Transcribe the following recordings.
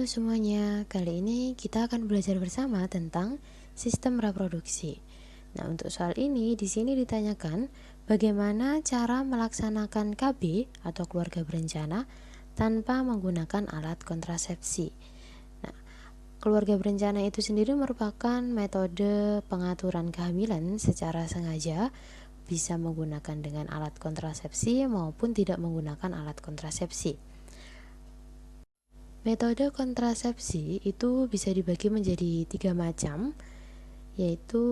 semuanya, kali ini kita akan belajar bersama tentang sistem reproduksi. Nah, untuk soal ini di sini ditanyakan bagaimana cara melaksanakan KB atau keluarga berencana tanpa menggunakan alat kontrasepsi. Nah, keluarga berencana itu sendiri merupakan metode pengaturan kehamilan secara sengaja, bisa menggunakan dengan alat kontrasepsi maupun tidak menggunakan alat kontrasepsi. Metode kontrasepsi itu bisa dibagi menjadi 3 macam, yaitu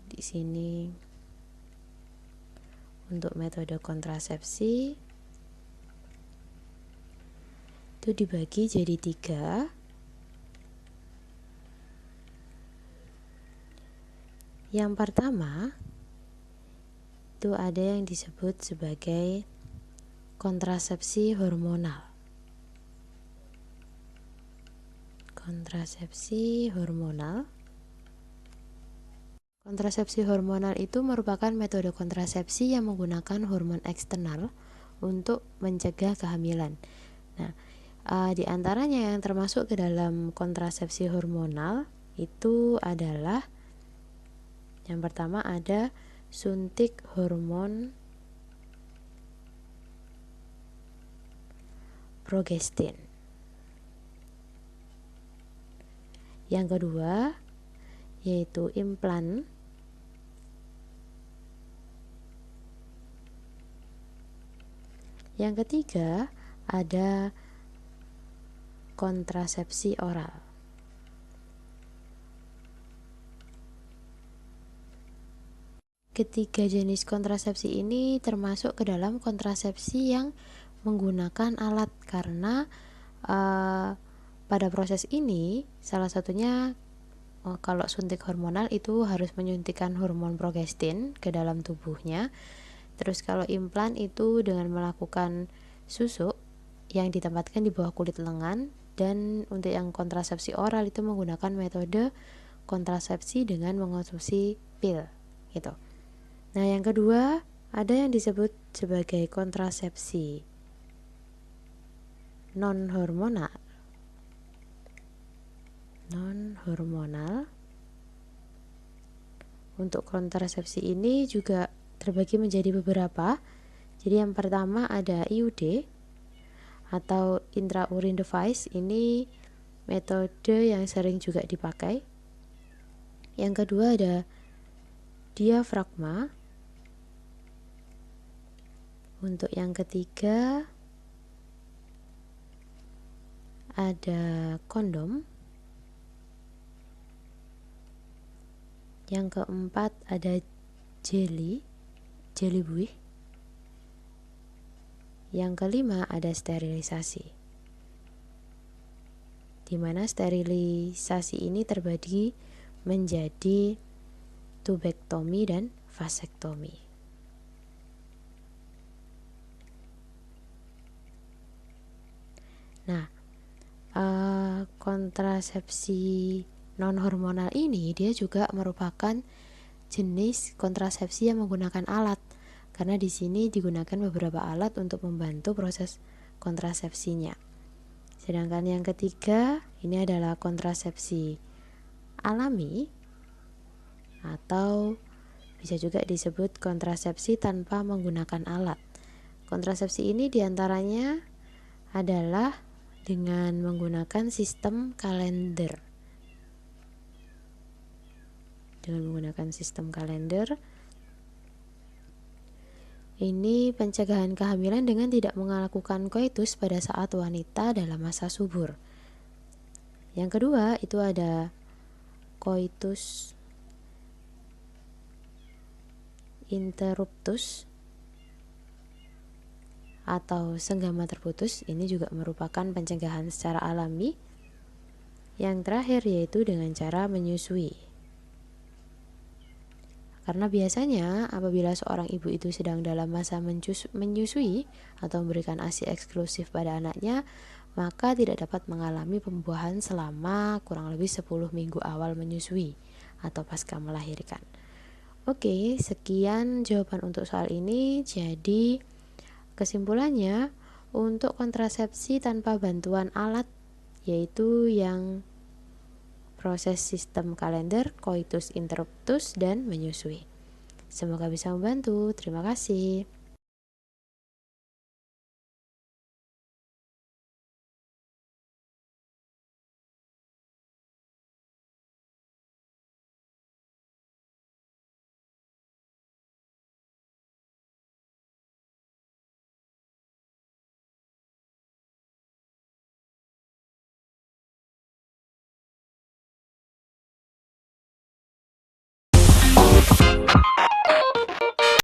di sini untuk metode kontrasepsi itu dibagi jadi 3. Yang pertama itu ada yang disebut sebagai kontrasepsi hormonal. Kontrasepsi hormonal itu merupakan metode kontrasepsi yang menggunakan hormon eksternal untuk mencegah kehamilan. Nah, di antaranya yang termasuk ke dalam kontrasepsi hormonal itu adalah yang pertama ada suntik hormon progestin. Yang kedua yaitu implan. Yang ketiga ada kontrasepsi oral. Ketiga jenis kontrasepsi ini termasuk ke dalam kontrasepsi yang menggunakan alat karena pada proses ini salah satunya kalau suntik hormonal itu harus menyuntikkan hormon progestin ke dalam tubuhnya. Terus kalau implan itu dengan melakukan susuk yang ditempatkan di bawah kulit lengan, dan untuk yang kontrasepsi oral itu menggunakan metode kontrasepsi dengan mengonsumsi pil gitu. Nah, yang kedua ada yang disebut sebagai kontrasepsi non-hormonal. Untuk kontrasepsi ini juga terbagi menjadi beberapa. Jadi yang pertama ada IUD atau intrauterine device. Ini metode yang sering juga dipakai. Yang kedua ada diafragma. Untuk yang ketiga ada kondom. Yang keempat ada jelly buih. Yang kelima ada sterilisasi, di mana sterilisasi ini terbagi menjadi tubektomi dan vasektomi. Nah, kontrasepsi non-hormonal ini dia juga merupakan jenis kontrasepsi yang menggunakan alat, karena di sini digunakan beberapa alat untuk membantu proses kontrasepsinya. Sedangkan yang ketiga ini adalah kontrasepsi alami atau bisa juga disebut kontrasepsi tanpa menggunakan alat. Kontrasepsi ini diantaranya adalah dengan menggunakan sistem kalender. Ini pencegahan kehamilan dengan tidak melakukan koitus pada saat wanita dalam masa subur. Yang kedua itu ada koitus interruptus atau senggama terputus. Ini juga merupakan pencegahan secara alami. Yang terakhir yaitu dengan cara menyusui. Karena biasanya apabila seorang ibu itu sedang dalam masa menyusui atau memberikan ASI eksklusif pada anaknya, maka tidak dapat mengalami pembuahan selama kurang lebih 10 minggu awal menyusui atau pasca melahirkan. Oke, sekian jawaban untuk soal ini. Jadi kesimpulannya, untuk kontrasepsi tanpa bantuan alat yaitu yang proses sistem kalender, coitus interruptus, dan menyusui. Semoga bisa membantu. Terima kasih.